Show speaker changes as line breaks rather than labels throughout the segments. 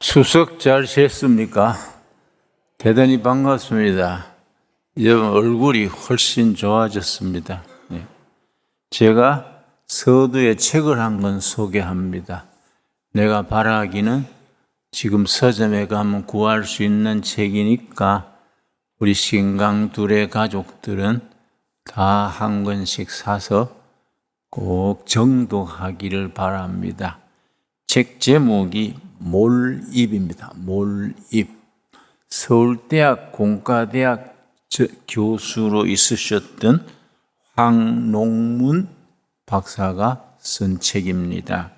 추석 잘 지냈습니까? 대단히 반갑습니다. 여러분 얼굴이 훨씬 좋아졌습니다. 제가 서두에 책을 한 권 소개합니다. 내가 바라기는 지금 서점에 가면 구할 수 있는 책이니까 우리 신강 둘의 가족들은 다 한 권씩 사서 꼭 정독하기를 바랍니다. 책 제목이 몰입입니다. 몰입. 서울대학 공과대학 교수로 있으셨던 황농문 박사가 쓴 책입니다.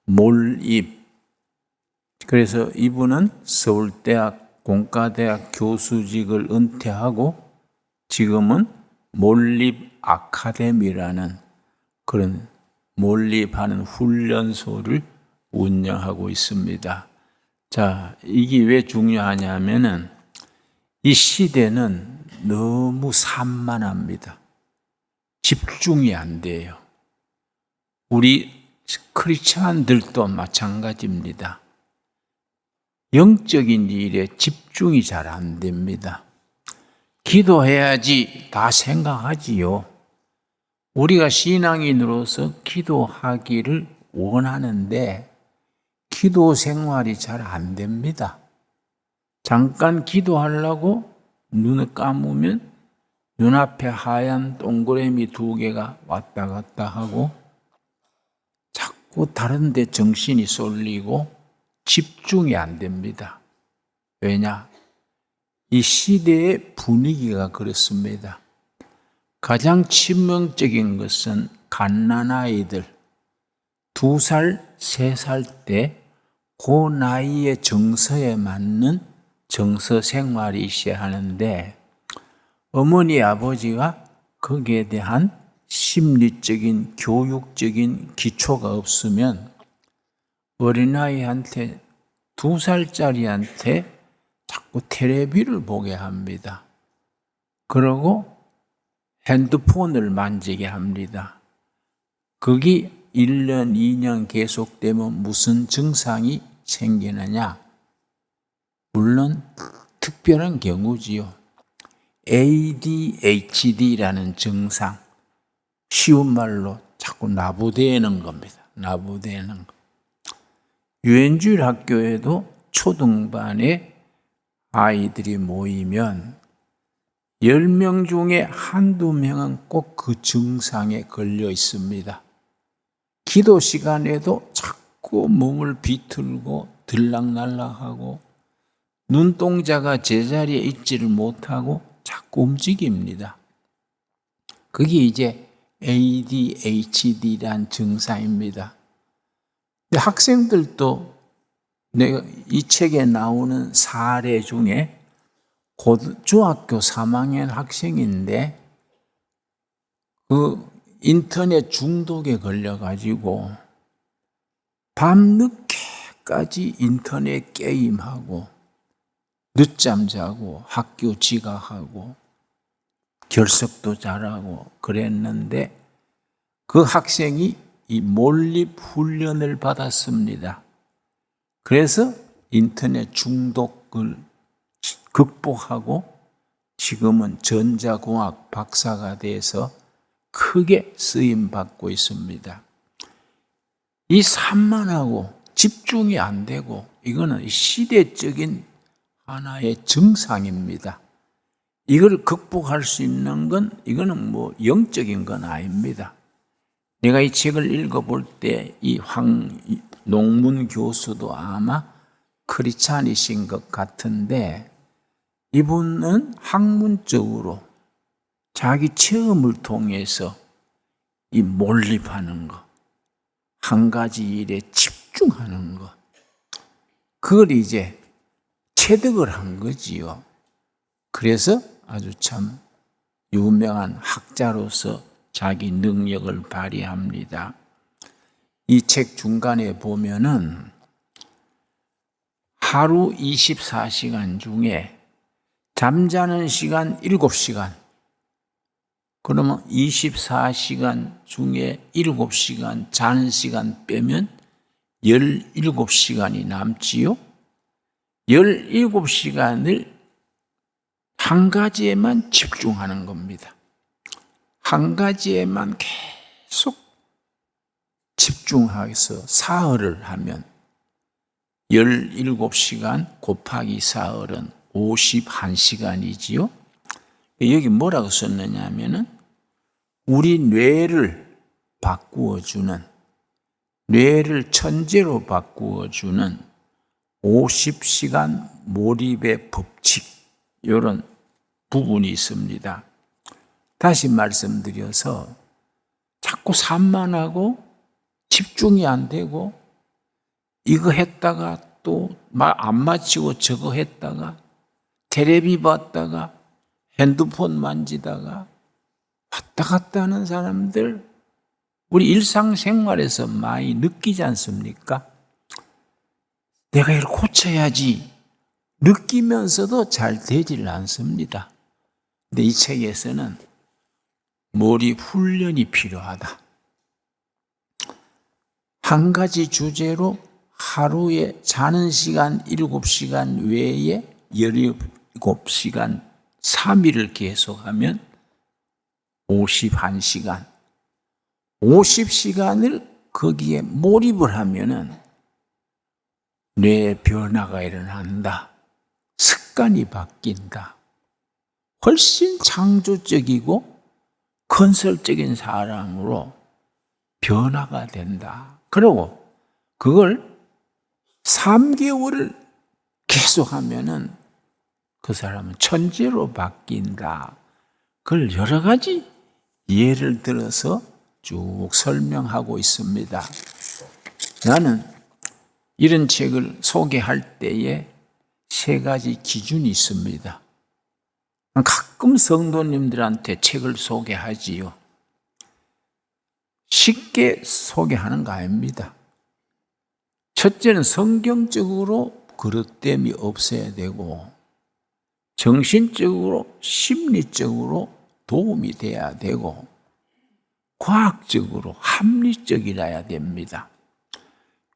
몰입. 그래서 이분은 서울대학 공과대학 교수직을 은퇴하고 지금은 몰입 아카데미라는 그런 몰입하는 훈련소를 운영하고 있습니다. 자, 이게 왜 중요하냐면은 이 시대는 너무 산만합니다. 집중이 안 돼요. 우리 크리스찬들도 마찬가지입니다. 영적인 일에 집중이 잘 안 됩니다. 기도해야지 다 생각하지요. 우리가 신앙인으로서 기도하기를 원하는데 기도 생활이 잘 안 됩니다. 잠깐 기도하려고 눈을 감으면 눈앞에 하얀 동그라미 2개가 왔다 갔다 하고 자꾸 다른 데 정신이 쏠리고 집중이 안 됩니다. 왜냐? 이 시대의 분위기가 그렇습니다. 가장 치명적인 것은 갓난아이들 2살, 3살 때 그 나이의 정서에 맞는 정서 생활이 있어야 하는데 어머니, 아버지가 거기에 대한 심리적인, 교육적인 기초가 없으면 어린아이한테 2살짜리한테 자꾸 텔레비를 보게 합니다. 그리고 핸드폰을 만지게 합니다. 그게 1년, 2년 계속되면 무슨 증상이 생기느냐? 물론 특별한 경우지요. ADHD라는 증상, 쉬운 말로 자꾸 나부대는 겁니다. 나부대는 거. 유엔주일 학교에도 초등반에 아이들이 모이면 10명 중에 한두 명은 꼭 그 증상에 걸려 있습니다. 기도 시간에도 자꾸 몸을 비틀고 들락날락하고 눈동자가 제자리에 있지를 못하고 자꾸 움직입니다. 그게 이제 ADHD란 증상입니다. 근데 학생들도 내가 이 책에 나오는 사례 중에 중학교 3학년 학생인데 그 인터넷 중독에 걸려가지고 밤늦게까지 인터넷 게임하고 늦잠 자고 학교 지각하고 결석도 잘하고 그랬는데 그 학생이 이 몰입 훈련을 받았습니다. 그래서 인터넷 중독을 극복하고 지금은 전자공학 박사가 돼서 크게 쓰임받고 있습니다. 이 산만하고 집중이 안 되고 이거는 시대적인 하나의 증상입니다. 이걸 극복할 수 있는 건 이거는 영적인 건 아닙니다. 내가 이 책을 읽어볼 때 이 황농문 교수도 아마 크리스찬이신 것 같은데 이분은 학문적으로 자기 체험을 통해서 이 몰입하는 거, 한 가지 일에 집중하는 거, 그걸 이제 체득을 한 거지요. 그래서 아주 참 유명한 학자로서 자기 능력을 발휘합니다. 이 책 중간에 보면은 하루 24시간 중에 잠자는 시간 7시간, 그러면 24시간 중에 7시간 자는 시간 빼면 17시간이 남지요. 17시간을 한 가지에만 집중하는 겁니다. 한 가지에만 계속 집중해서 사흘을 하면 17시간 곱하기 사흘은 51시간이지요. 여기 뭐라고 썼느냐 하면은 우리 뇌를 바꾸어주는, 뇌를 천재로 바꾸어주는 50시간 몰입의 법칙, 이런 부분이 있습니다. 다시 말씀드려서 자꾸 산만하고 집중이 안 되고 이거 했다가 또 말 안 마치고 저거 했다가 텔레비 봤다가 핸드폰 만지다가 왔다 갔다 하는 사람들 우리 일상생활에서 많이 느끼지 않습니까? 내가 이걸 고쳐야지 느끼면서도 잘 되질 않습니다. 근데 이 책에서는 몰입 훈련이 필요하다. 한 가지 주제로 하루에 자는 시간 7시간 외에 17시간 3일을 계속하면 51시간, 50시간을 거기에 몰입을 하면은 뇌에 변화가 일어난다. 습관이 바뀐다. 훨씬 창조적이고 건설적인 사람으로 변화가 된다. 그리고 그걸 3개월을 계속하면은 그 사람은 천재로 바뀐다. 그걸 여러 가지 예를 들어서 쭉 설명하고 있습니다. 나는 이런 책을 소개할 때에 3가지 기준이 있습니다. 가끔 성도님들한테 책을 소개하지요. 쉽게 소개하는 거 아닙니다. 첫째는 성경적으로 그릇됨이 없어야 되고 정신적으로 심리적으로 도움이 돼야 되고 과학적으로 합리적이라야 됩니다.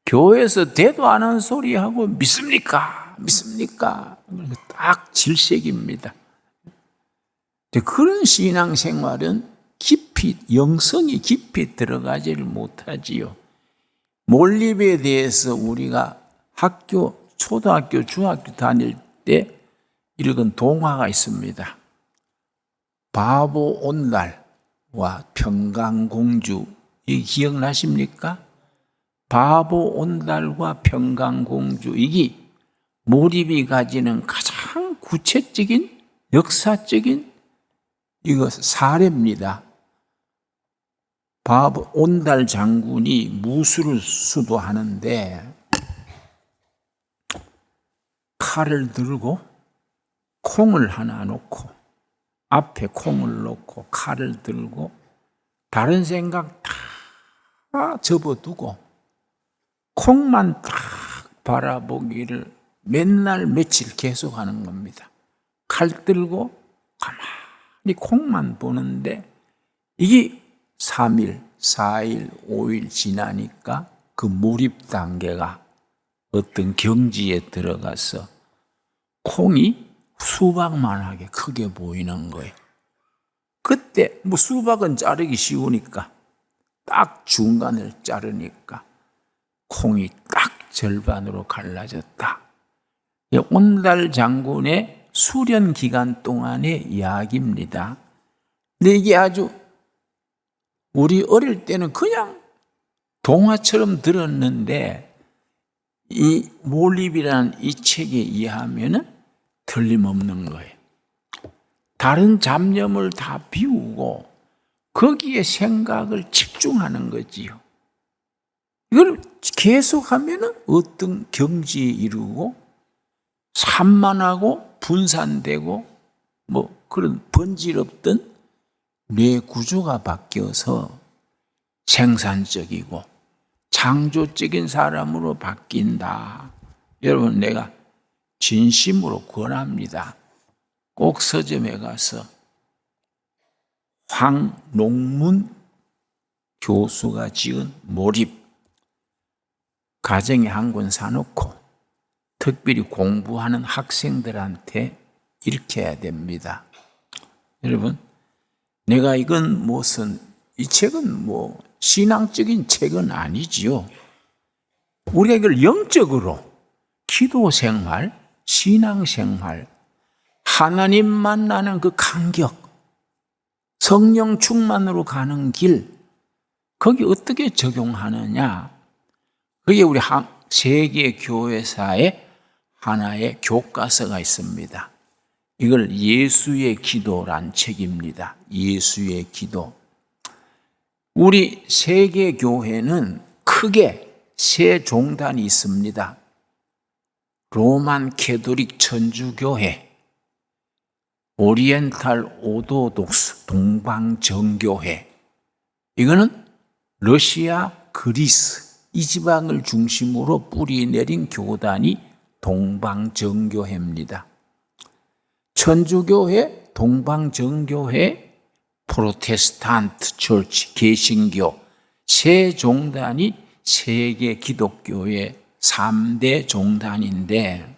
교회에서 대도 안 하는 소리하고 믿습니까? 믿습니까? 딱 질색입니다. 그런 신앙생활은 깊이, 영성이 깊이 들어가지를 못하지요. 몰입에 대해서 우리가 학교, 초등학교, 중학교 다닐 때 읽은 동화가 있습니다. 바보 온달과 평강공주, 이 기억나십니까? 바보 온달과 평강공주, 이게 몰입이 가지는 가장 구체적인 역사적인 이거 사례입니다. 바보 온달 장군이 무술을 수도하는데 칼을 들고 콩을 하나 놓고 앞에 콩을 놓고 칼을 들고 다른 생각 다 접어두고 콩만 딱 바라보기를 맨날 며칠 계속하는 겁니다. 칼 들고 가만히 콩만 보는데 이게 3일, 4일, 5일 지나니까 그 몰입 단계가 어떤 경지에 들어가서 콩이 수박만하게 크게 보이는 거예요. 그때 뭐 수박은 자르기 쉬우니까 딱 중간을 자르니까 콩이 딱 절반으로 갈라졌다. 온달 장군의 수련 기간 동안의 이야기입니다. 근데 이게 아주 우리 어릴 때는 그냥 동화처럼 들었는데 이 몰입이라는 이 책에 의하면은 틀림없는 거예요. 다른 잡념을 다 비우고 거기에 생각을 집중하는 거지요. 이걸 계속하면은 어떤 경지에 이르고 산만하고 분산되고 뭐 그런 번지럽던 뇌 구조가 바뀌어서 생산적이고 창조적인 사람으로 바뀐다. 여러분, 내가 진심으로 권합니다. 꼭 서점에 가서 황농문 교수가 지은 몰입 가정에 한 권 사놓고 특별히 공부하는 학생들한테 이렇게 해야 됩니다. 여러분, 내가 이건 무슨, 이 책은 뭐 신앙적인 책은 아니지요. 우리가 이걸 영적으로 기도 생활, 신앙 생활, 하나님 만나는 그 간격, 성령 충만으로 가는 길, 거기 어떻게 적용하느냐? 그게 우리 세계 교회사의 하나의 교과서가 있습니다. 이걸 예수의 기도란 책입니다. 예수의 기도. 우리 세계 교회는 크게 세 종단이 있습니다. 로만 캐톨릭 천주교회, 오리엔탈 오토독스 동방정교회, 이거는 러시아, 그리스 이 지방을 중심으로 뿌리 내린 교단이 동방정교회입니다. 천주교회, 동방정교회, 프로테스탄트 처치, 개신교 세 종단이 세계 기독교의 3대 종단인데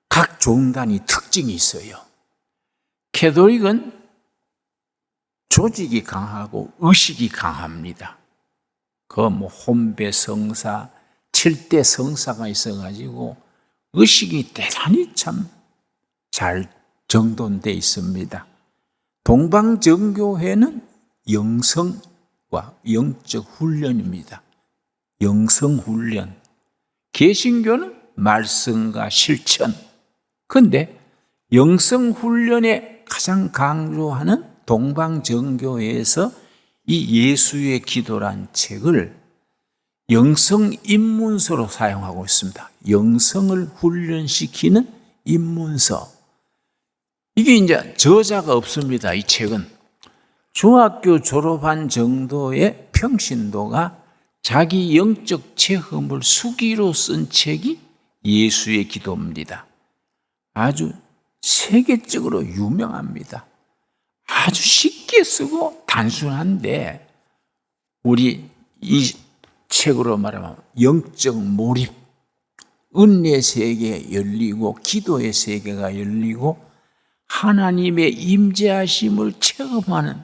각 종단이 특징이 있어요. 캐톨릭은 조직이 강하고 의식이 강합니다. 그 뭐 혼배 성사, 7대 성사가 있어가지고 의식이 대단히 참 잘 정돈되어 있습니다. 동방정교회는 영성과 영적 훈련입니다. 영성훈련. 개신교는 말씀과 실천. 그런데 영성훈련에 가장 강조하는 동방정교회에서 이 예수의 기도란 책을 영성 입문서로 사용하고 있습니다. 영성을 훈련시키는 입문서. 이게 이제 저자가 없습니다. 이 책은 중학교 졸업한 정도의 평신도가 자기 영적 체험을 수기로 쓴 책이 예수의 기도입니다. 아주 세계적으로 유명합니다. 아주 쉽게 쓰고 단순한데 우리 이 책으로 말하면 영적 몰입, 은혜의 세계 열리고 기도의 세계가 열리고 하나님의 임재하심을 체험하는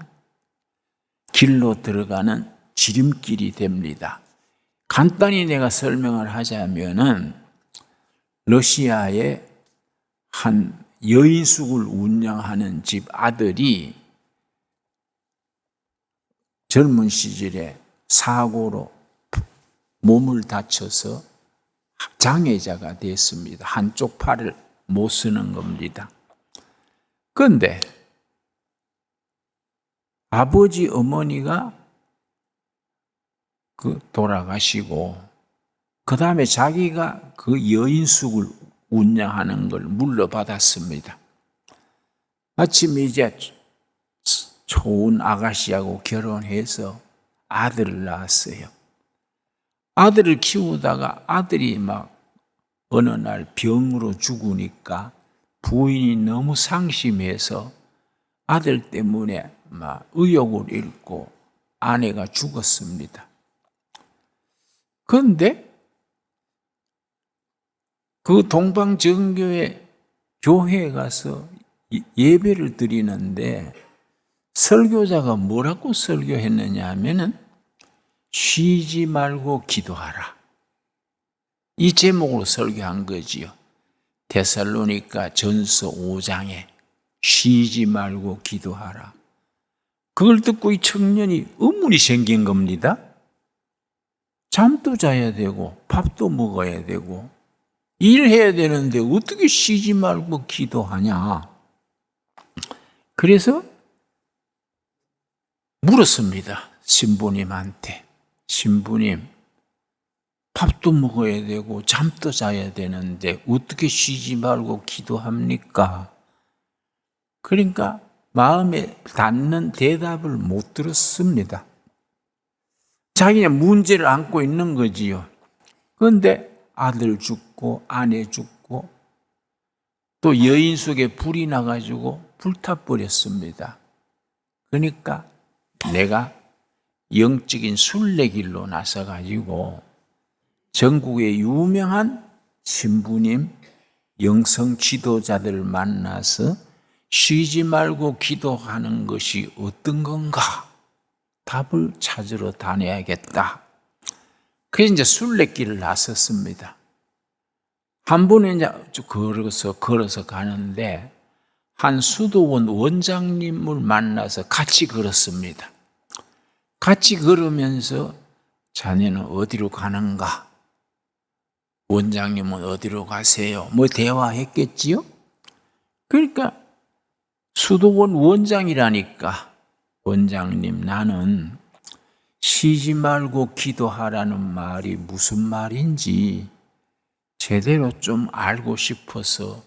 길로 들어가는 지름길이 됩니다. 간단히 내가 설명을 하자면은 러시아의 한 여인숙을 운영하는 집 아들이 젊은 시절에 사고로 몸을 다쳐서 장애자가 됐습니다. 한쪽 팔을 못 쓰는 겁니다. 그런데 아버지 어머니가 돌아가시고 그 다음에 자기가 그 여인숙을 운영하는 걸 물려받았습니다. 마침 이제 좋은 아가씨하고 결혼해서 아들을 낳았어요. 아들을 키우다가 아들이 막 어느 날 병으로 죽으니까 부인이 너무 상심해서 아들 때문에 막 의욕을 잃고 아내가 죽었습니다. 그런데 그 동방정교회 교회에 가서 예배를 드리는데 설교자가 뭐라고 설교했느냐 하면은 쉬지 말고 기도하라. 이 제목으로 설교한 거지요. 데살로니가 전서 5장에 쉬지 말고 기도하라. 그걸 듣고 이 청년이 의문이 생긴 겁니다. 잠도 자야 되고 밥도 먹어야 되고 일해야 되는데 어떻게 쉬지 말고 기도하냐. 그래서 물었습니다. 신부님한테. 신부님, 밥도 먹어야 되고 잠도 자야 되는데 어떻게 쉬지 말고 기도합니까? 그러니까 마음에 닿는 대답을 못 들었습니다. 자기는 문제를 안고 있는 거지요. 그런데 아들 죽고 아내 죽고 또 여인 속에 불이 나가지고 불타버렸습니다. 그러니까 내가 영적인 순례길로 나서가지고 전국의 유명한 신부님, 영성 지도자들 만나서 쉬지 말고 기도하는 것이 어떤 건가? 답을 찾으러 다녀야겠다. 그래서 이제 순례길을 나섰습니다. 한 번에 이제 걸어서 가는데 한 수도원 원장님을 만나서 같이 걸었습니다. 같이 걸으면서 자네는 어디로 가는가? 원장님은 어디로 가세요? 뭐 대화했겠지요? 그러니까 수도원 원장이라니까 원장님 나는 쉬지 말고 기도하라는 말이 무슨 말인지 제대로 좀 알고 싶어서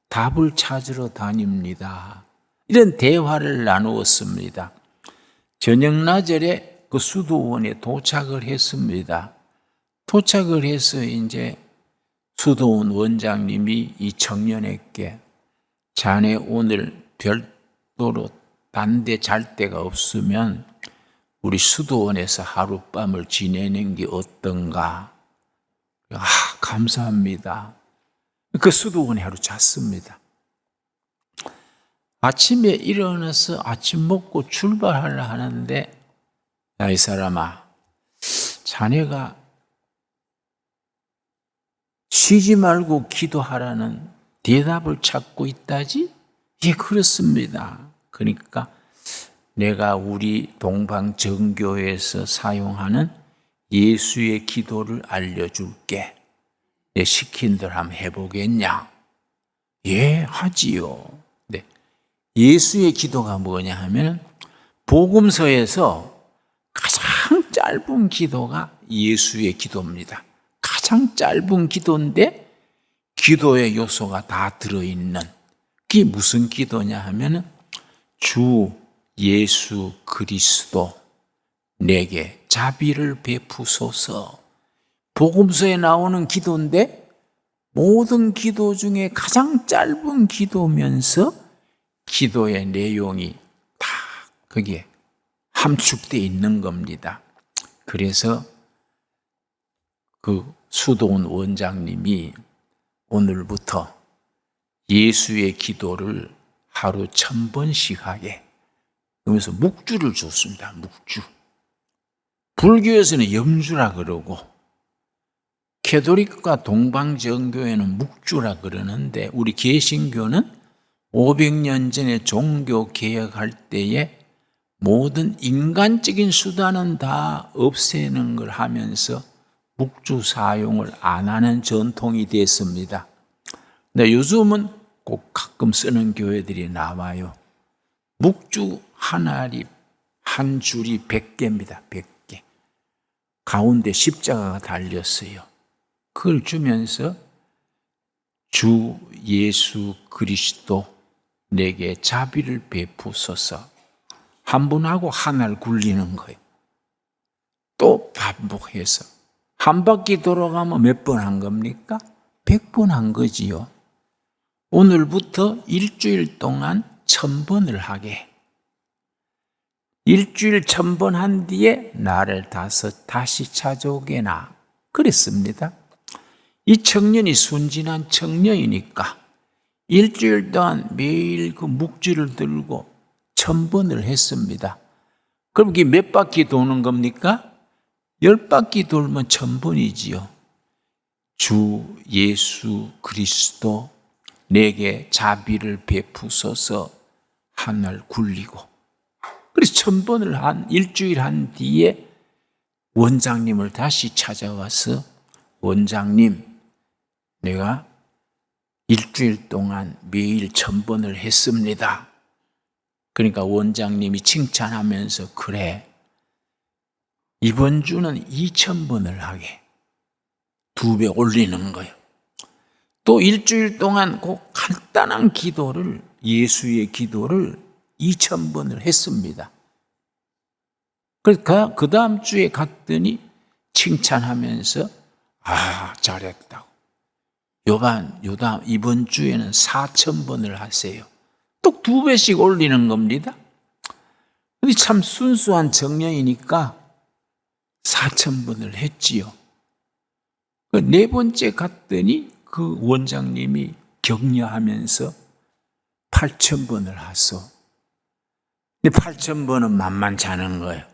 답을 찾으러 다닙니다. 이런 대화를 나누었습니다. 저녁나절에 그 수도원에 도착을 했습니다. 도착을 해서 이제 수도원 원장님이 이 청년에게 자네 오늘 별도로 딴 데 잘 데가 없으면 우리 수도원에서 하룻밤을 지내는 게 어떤가? 감사합니다. 그 수도원에 하루 잤습니다. 아침에 일어나서 아침 먹고 출발하려 하는데 야, 이 사람아, 자네가 쉬지 말고 기도하라는 대답을 찾고 있다지? 예, 그렇습니다. 그러니까 내가 우리 동방정교에서 사용하는 예수의 기도를 알려줄게. 내 시킨 대로 한번 해보겠냐? 예, 하지요. 네. 예수의 기도가 뭐냐 하면 복음서에서 가장 짧은 기도가 예수의 기도입니다. 가장 짧은 기도인데 기도의 요소가 다 들어있는 그게 무슨 기도냐 하면 주 예수 그리스도 내게 자비를 베푸소서. 복음서에 나오는 기도인데 모든 기도 중에 가장 짧은 기도면서 기도의 내용이 다 거기에 함축되어 있는 겁니다. 그래서 그 수도원 원장님이 오늘부터 예수의 기도를 하루 1000번씩 하게 그러면서 묵주를 줬습니다. 묵주. 불교에서는 염주라 그러고 캐톨릭과 동방정교회는 묵주라 그러는데 우리 개신교는 500년 전에 종교 개혁할 때에 모든 인간적인 수단은 다 없애는 걸 하면서 묵주 사용을 안 하는 전통이 됐습니다. 근데 요즘은 꼭 가끔 쓰는 교회들이 나와요. 묵주 한 알이 한 줄이 100개입니다. 100개. 가운데 십자가가 달렸어요. 그걸 주면서 주 예수 그리스도 내게 자비를 베푸소서 한 번 하고 한 알 굴리는 거예요. 또 반복해서 한 바퀴 돌아가면 몇 번 한 겁니까? 100번 한 거지요. 오늘부터 일주일 동안 1000번을 하게. 일주일 1000번 한 뒤에 나를 다시 찾아오게나. 그랬습니다. 이 청년이 순진한 청년이니까 일주일 동안 매일 그 묵주를 들고 1000번을 했습니다. 그럼 이게 몇 바퀴 도는 겁니까? 10바퀴 돌면 1000번이지요. 주 예수 그리스도 내게 자비를 베푸소서 하늘 굴리고 그래서 1000번을 한 일주일 한 뒤에 원장님을 다시 찾아와서 원장님 내가 일주일 동안 매일 1000번을 했습니다. 그러니까 원장님이 칭찬하면서 그래 이번 주는 2000번을 하게 2배 올리는 거예요. 또 일주일 동안 그 간단한 기도를 예수의 기도를 2000번을 했습니다. 그래서 그 다음 주에 갔더니 칭찬하면서 잘했다고. 이번 주에는 4000번을 하세요. 또 2배씩 올리는 겁니다. 근데 참 순수한 청년이니까 4000번을 했지요. 네 번째 갔더니 그 원장님이 격려하면서 8,000번을 하소. 근데 8,000번은 만만치 않은 거예요.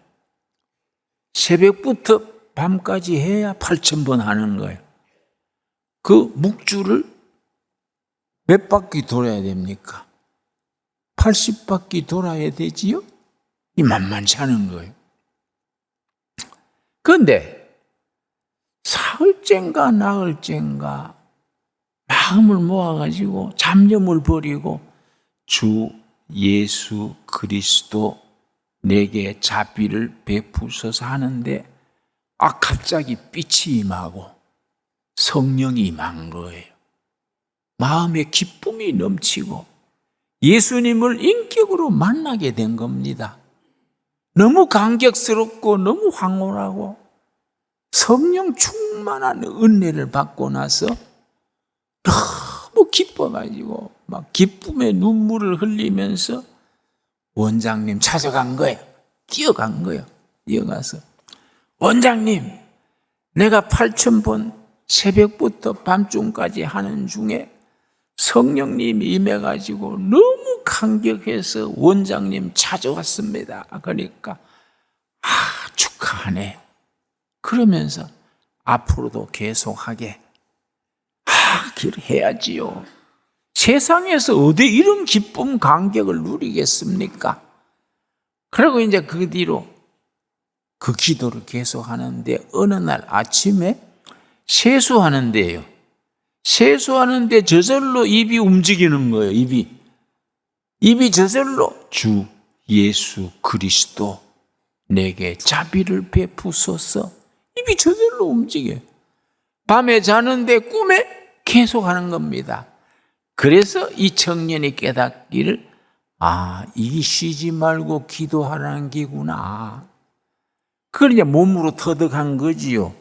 새벽부터 밤까지 해야 8,000번 하는 거예요. 그 묵주를 몇 바퀴 돌아야 됩니까? 80바퀴 돌아야 되지요? 이 만만치 않은 거예요. 그런데 사흘째인가 나흘째인가 마음을 모아가지고 잡념을 버리고 주 예수 그리스도 내게 자비를 베푸소서 하는데 갑자기 빛이 임하고 성령이 임한 거예요. 마음에 기쁨이 넘치고 예수님을 인격으로 만나게 된 겁니다. 너무 감격스럽고 너무 황홀하고 성령 충만한 은혜를 받고 나서 너무 기뻐가지고 막 기쁨의 눈물을 흘리면서 원장님 찾아간 거예요. 뛰어간 거예요. 뛰어가서 원장님, 내가 8,000번 새벽부터 밤중까지 하는 중에 성령님이 임해가지고 너무 감격해서 원장님 찾아왔습니다. 그러니까 축하하네. 그러면서 앞으로도 계속하게 해야지요. 세상에서 어디 이런 기쁨 감격을 누리겠습니까? 그리고 이제 그 뒤로 그 기도를 계속하는데 어느 날 아침에 세수하는데요. 세수하는데 저절로 입이 움직이는 거예요. 입이 저절로 주 예수 그리스도 내게 자비를 베푸소서. 입이 저절로 움직여요. 밤에 자는데 꿈에 계속하는 겁니다. 그래서 이 청년이 깨닫기를 이게 쉬지 말고 기도하라는 기구나. 그걸 이제 몸으로 터득한 거지요.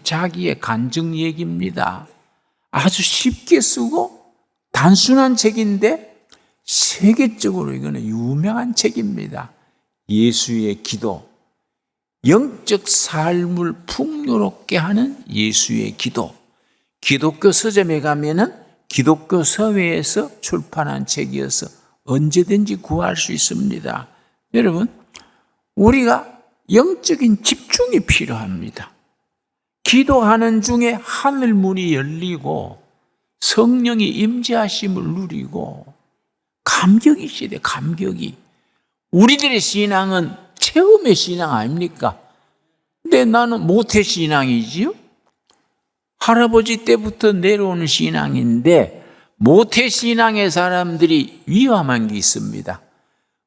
자기의 간증 얘기입니다. 아주 쉽게 쓰고 단순한 책인데 세계적으로 이거는 유명한 책입니다. 예수의 기도. 영적 삶을 풍요롭게 하는 예수의 기도. 기독교 서점에 가면은 기독교 서회에서 출판한 책이어서 언제든지 구할 수 있습니다. 여러분, 우리가 영적인 집중이 필요합니다. 기도하는 중에 하늘 문이 열리고 성령이 임재하심을 누리고 감격이 있어야 돼요. 감격이. 우리들의 신앙은 체험의 신앙 아닙니까? 근데 나는 모태신앙이지요? 할아버지 때부터 내려오는 신앙인데 모태신앙의 사람들이 위험한 게 있습니다.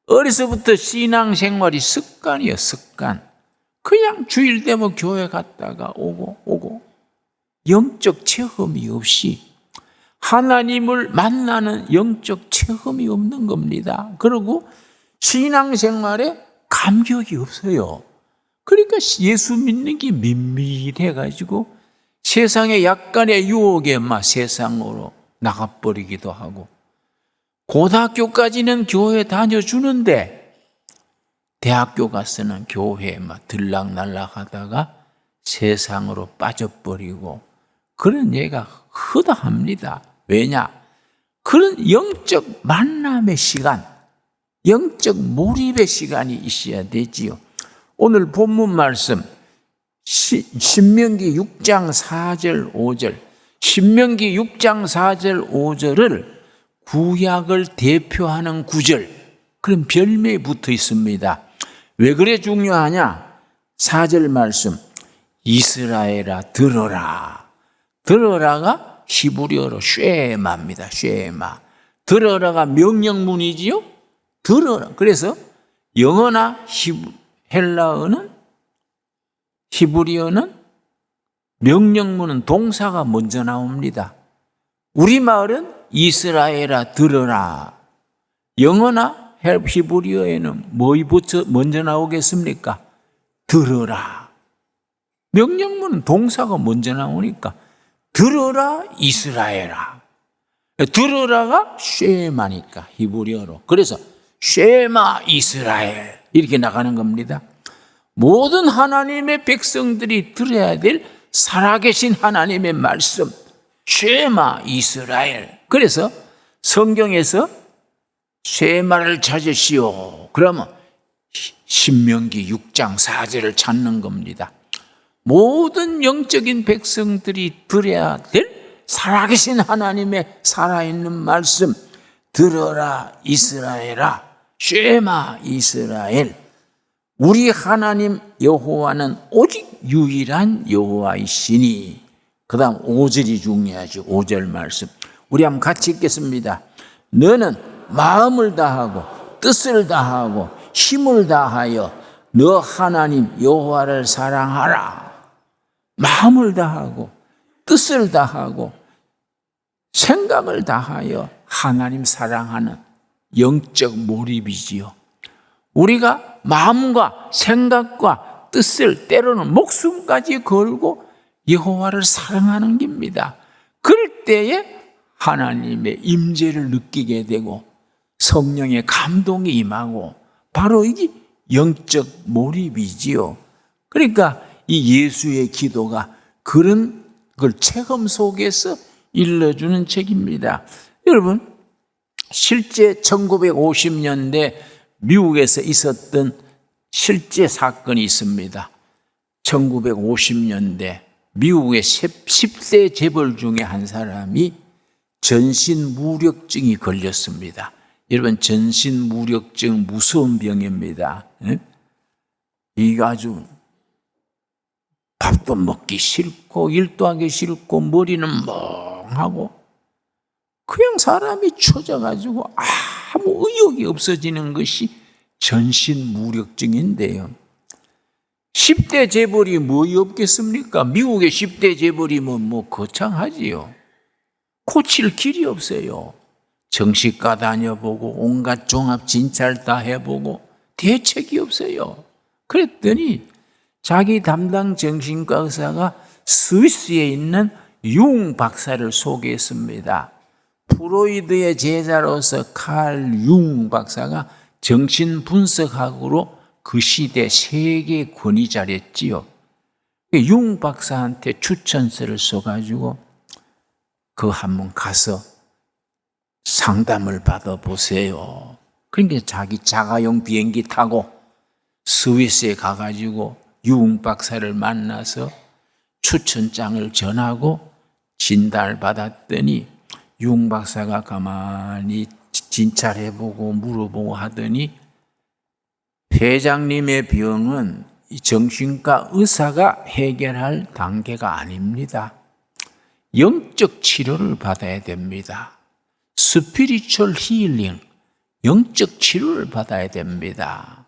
어려서부터 신앙생활이 습관이에요. 습관. 그냥 주일 되면 교회 갔다가 오고 영적 체험이 없이 하나님을 만나는 영적 체험이 없는 겁니다. 그리고 신앙생활에 감격이 없어요. 그러니까 예수 믿는 게 밋밋해가지고 세상에 약간의 유혹에 막 세상으로 나가버리기도 하고 고등학교까지는 교회 다녀주는데 대학교 가서는 교회에 막 들락날락 하다가 세상으로 빠져버리고 그런 예가 허다합니다. 왜냐? 그런 영적 만남의 시간, 영적 몰입의 시간이 있어야 되지요. 오늘 본문 말씀 신명기 6장 4절 5절 신명기 6장 4절 5절을 구약을 대표하는 구절 그런 별명이 붙어 있습니다. 왜 그래 중요하냐? 4절 말씀 이스라엘아 들어라. 들어라가 히브리어로 쉐마입니다. 쉐마. 들어라가 명령문이지요. 들어라. 그래서 영어나 헬라어는 히브리어는 명령문은 동사가 먼저 나옵니다. 우리말은 이스라엘아 들어라. 영어나 히브리어에는 뭐이 먼저 나오겠습니까? 들어라. 명령문은 동사가 먼저 나오니까 들어라 이스라엘아. 들어라가 쉐마니까 히브리어로. 그래서 쉐마 이스라엘 이렇게 나가는 겁니다. 모든 하나님의 백성들이 들어야 될 살아계신 하나님의 말씀, 쉐마 이스라엘. 그래서 성경에서 쉐마를 찾으시오. 그러면 신명기 6장 4절을 찾는 겁니다. 모든 영적인 백성들이 들어야 될 살아계신 하나님의 살아있는 말씀, 들어라 이스라엘아, 쉐마 이스라엘. 우리 하나님 여호와는 오직 유일한 여호와이시니. 그 다음 5절이 중요하죠. 5절 말씀 우리 한번 같이 읽겠습니다. 너는 마음을 다하고 뜻을 다하고 힘을 다하여 너 하나님 여호와를 사랑하라. 마음을 다하고 뜻을 다하고 생각을 다하여 하나님 사랑하는 영적 몰입이지요. 우리가 마음과 생각과 뜻을 때로는 목숨까지 걸고 여호와를 사랑하는 겁니다. 그럴 때에 하나님의 임재를 느끼게 되고 성령의 감동이 임하고 바로 이게 영적 몰입이지요. 그러니까 이 예수의 기도가 그런 걸 체험 속에서 일러주는 책입니다. 여러분, 실제 1950년대 미국에서 있었던 실제 사건이 있습니다. 1950년대 미국의 10대 재벌 중에 한 사람이 전신무력증이 걸렸습니다. 여러분, 전신무력증 무서운 병입니다. 이게 아주 밥도 먹기 싫고 일도 하기 싫고 머리는 멍하고 그냥 사람이 처져가지고 아무 의욕이 없어지는 것이 전신무력증인데요. 10대 재벌이 뭐이 없겠습니까? 미국의 10대 재벌이면 뭐 거창하지요. 고칠 길이 없어요. 정신과 다녀보고 온갖 종합 진찰 다 해보고 대책이 없어요. 그랬더니 자기 담당 정신과 의사가 스위스에 있는 융 박사를 소개했습니다. 프로이드의 제자로서 칼 융 박사가 정신분석학으로 그 시대 세계 권위자랬지요. 융 박사한테 추천서를 써가지고 그 한번 가서 상담을 받아보세요. 그러니까 자기 자가용 비행기 타고 스위스에 가가지고 융 박사를 만나서 추천장을 전하고 진단을 받았더니 융 박사가 가만히 진찰해보고 물어보고 하더니 회장님의 병은 정신과 의사가 해결할 단계가 아닙니다. 영적 치료를 받아야 됩니다. 스피리추얼 힐링, 영적 치료를 받아야 됩니다.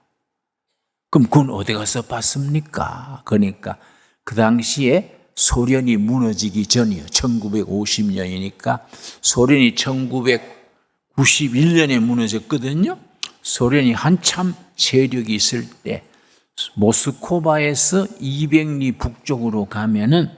그럼 그건 어디 가서 봤습니까? 그러니까 그 당시에 소련이 무너지기 전이요. 1950년이니까 소련이 1991년에 무너졌거든요. 소련이 한참 세력이 있을 때 모스크바에서 200리 북쪽으로 가면은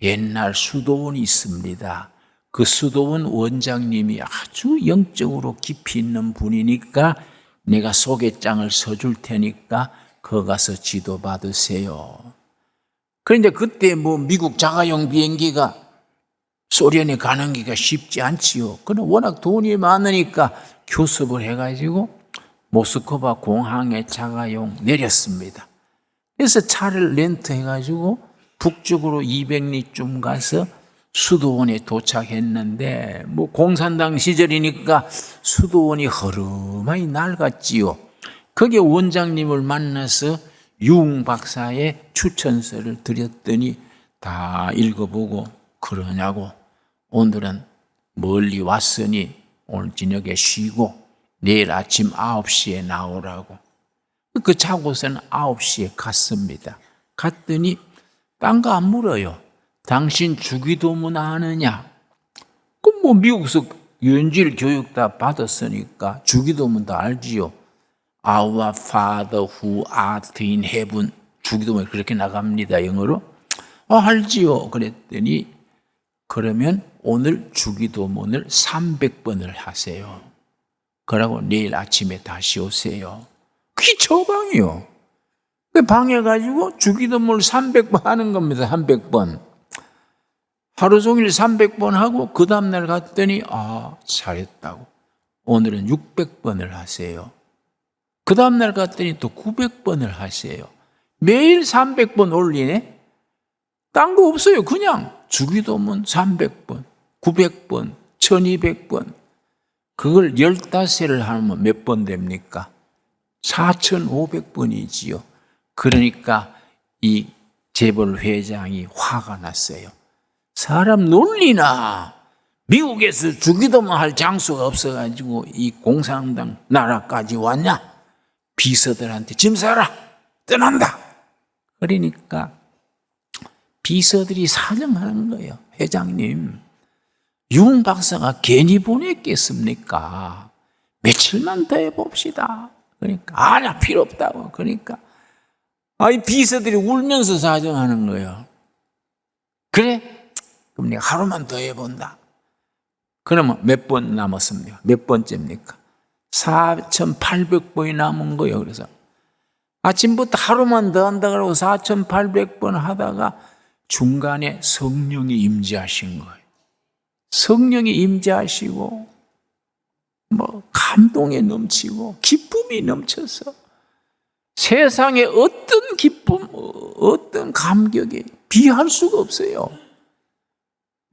옛날 수도원이 있습니다. 그 수도원 원장님이 아주 영적으로 깊이 있는 분이니까 내가 소개장을 써줄 테니까 거기 가서 지도 받으세요. 그런데 그때 뭐 미국 자가용 비행기가 소련에 가는 기가 쉽지 않지요. 그러나 워낙 돈이 많으니까 교섭을 해가지고 모스크바 공항에 자가용 내렸습니다. 그래서 차를 렌트해가지고 북쪽으로 200리쯤 가서 수도원에 도착했는데 뭐 공산당 시절이니까 수도원이 허름하니 낡았지요. 거기에 원장님을 만나서 융 박사의 추천서를 드렸더니 다 읽어보고 그러냐고 오늘은 멀리 왔으니 오늘 저녁에 쉬고 내일 아침 9시에 나오라고. 그 차고서는 9시에 갔습니다. 갔더니 딴 거 안 물어요. 당신 주기도문 아느냐? 그럼 뭐 미국에서 연질 교육 다 받았으니까 주기도문 다 알지요. Our Father who art in heaven. 주기도문 그렇게 나갑니다. 영어로. 알지요. 그랬더니 그러면 오늘 주기도문을 300번을 하세요. 그러고 내일 아침에 다시 오세요. 그게 처방이요. 방에 가지고 주기도문을 300번 하는 겁니다. 300번. 하루 종일 300번 하고 그 다음날 갔더니 잘했다고. 오늘은 600번을 하세요. 그 다음날 갔더니 또 900번을 하세요. 매일 300번 올리네? 딴 거 없어요. 그냥 주기도문 300번, 900번, 1200번. 그걸 15회를 하면 몇 번 됩니까? 4500번이지요. 그러니까 이 재벌 회장이 화가 났어요. 사람 놀리나? 미국에서 주기도문 할 장소가 없어가지고 이 공산당 나라까지 왔냐? 비서들한테 짐 싸라! 떠난다! 그러니까 비서들이 사정하는 거예요. 회장님, 윤 박사가 괜히 보냈겠습니까? 며칠만 더 해봅시다. 그러니까 아니야, 필요 없다고. 그러니까 이 비서들이 울면서 사정하는 거예요. 그래? 그럼 내가 하루만 더 해본다. 그러면 몇 번 남았습니까? 몇 번째입니까? 4,800번이 남은 거예요. 그래서 아침부터 하루만 더 한다 그러고 4,800번 하다가 중간에 성령이 임재하신 거예요. 성령이 임재하시고 감동에 넘치고 기쁨이 넘쳐서 세상에 어떤 기쁨, 어떤 감격이 비할 수가 없어요.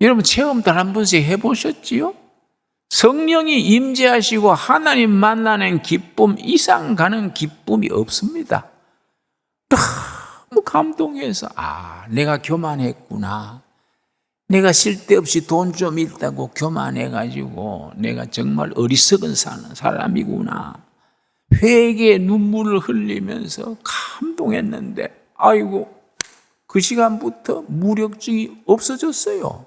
여러분 체험들 한 번씩 해보셨지요? 성령이 임재하시고 하나님 만나는 기쁨 이상 가는 기쁨이 없습니다. 너무 감동해서 내가 교만했구나. 내가 쓸데없이 돈 좀 있다고 교만해가지고 내가 정말 어리석은 사람이구나. 회개의 눈물을 흘리면서 감동했는데 아이고 그 시간부터 무력증이 없어졌어요.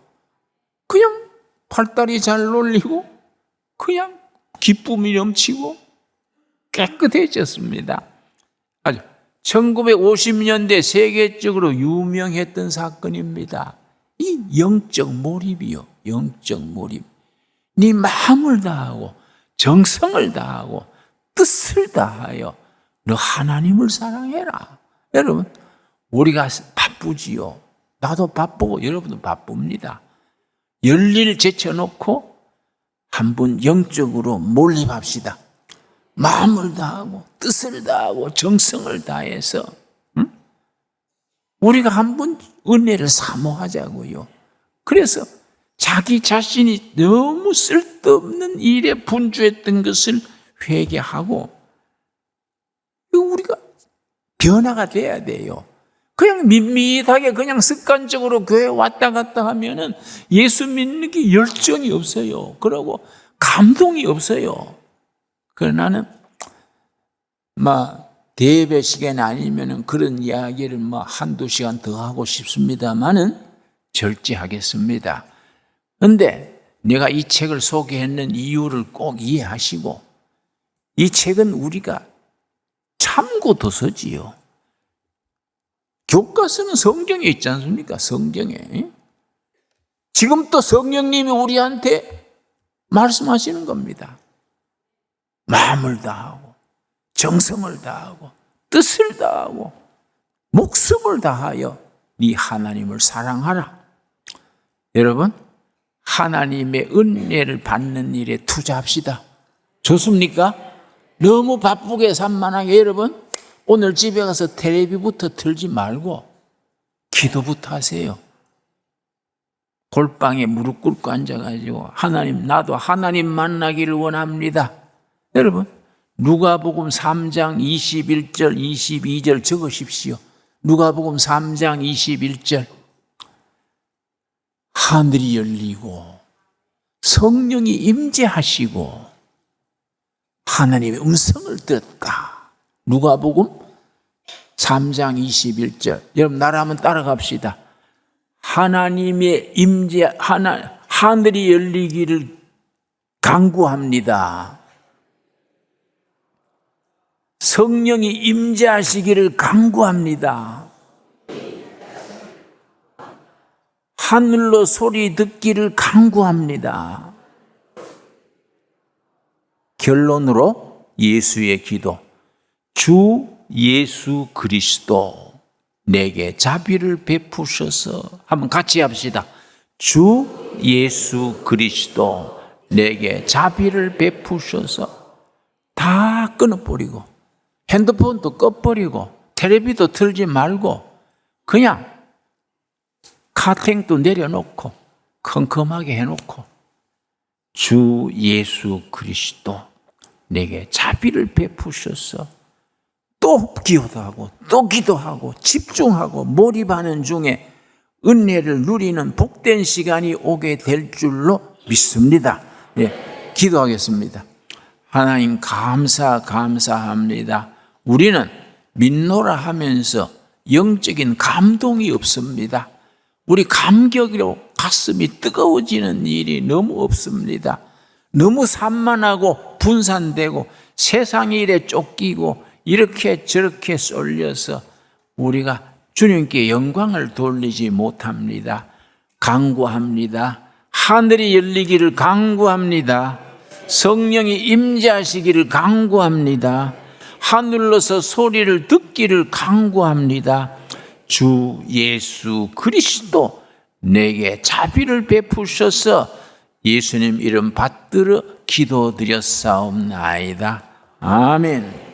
그냥 팔다리 잘 놀리고 그냥 기쁨이 넘치고 깨끗해졌습니다. 1950년대 세계적으로 유명했던 사건입니다. 이 영적 몰입이요. 영적 몰입. 네 마음을 다하고 정성을 다하고 뜻을 다하여 너 하나님을 사랑해라. 여러분 우리가 바쁘지요. 나도 바쁘고 여러분도 바쁩니다. 열일 제쳐놓고 한번 영적으로 몰입합시다. 마음을 다하고 뜻을 다하고 정성을 다해서 우리가 한번 은혜를 사모하자고요. 그래서 자기 자신이 너무 쓸데없는 일에 분주했던 것을 회개하고 우리가 변화가 돼야 돼요. 그냥 밋밋하게 그냥 습관적으로 교회 왔다 갔다 하면은 예수 믿는 게 열정이 없어요. 그러고 감동이 없어요. 그러나 나는 대예배 시간 아니면은 그런 이야기를 한두 시간 더 하고 싶습니다만은 절제하겠습니다. 그런데 내가 이 책을 소개했는 이유를 꼭 이해하시고 이 책은 우리가 참고 도서지요. 교과서는 성경에 있지 않습니까? 성경에. 지금 또 성령님이 우리한테 말씀하시는 겁니다. 마음을 다하고 정성을 다하고 뜻을 다하고 목숨을 다하여 네 하나님을 사랑하라. 여러분 하나님의 은혜를 받는 일에 투자합시다. 좋습니까? 너무 바쁘게 산만하게 여러분 오늘 집에 가서 텔레비부터 틀지 말고 기도부터 하세요. 골방에 무릎 꿇고 앉아가지고 하나님 나도 하나님 만나기를 원합니다. 여러분 누가복음 3장 21절 22절 적으십시오. 누가복음 3장 21절 하늘이 열리고 성령이 임재하시고 하나님의 음성을 들었다. 누가복음 3장 21절 여러분 나라 한번 따라갑시다. 하나님의 임재 하늘이 열리기를 간구합니다. 성령이 임재하시기를 간구합니다. 하늘로 소리 듣기를 간구합니다. 결론으로 예수의 기도. 주 예수 그리스도 내게 자비를 베푸셔서 한번 같이 합시다. 주 예수 그리스도 내게 자비를 베푸셔서 다 끊어버리고 핸드폰도 꺼버리고 텔레비도 틀지 말고 그냥 카탱도 내려놓고 컴컴하게 해놓고 주 예수 그리스도 내게 자비를 베푸셔서 또 기도도 하고 또 기도하고 집중하고 몰입하는 중에 은혜를 누리는 복된 시간이 오게 될 줄로 믿습니다. 예, 기도하겠습니다. 하나님 감사합니다. 우리는 믿노라 하면서 영적인 감동이 없습니다. 우리 감격으로 가슴이 뜨거워지는 일이 너무 없습니다. 너무 산만하고 분산되고 세상 일에 쫓기고 이렇게 저렇게 쏠려서 우리가 주님께 영광을 돌리지 못합니다. 간구합니다. 하늘이 열리기를 간구합니다. 성령이 임재하시기를 간구합니다. 하늘로서 소리를 듣기를 간구합니다. 주 예수 그리스도 내게 자비를 베푸셔서 예수님 이름 받들어 기도드렸사옵나이다. 아멘.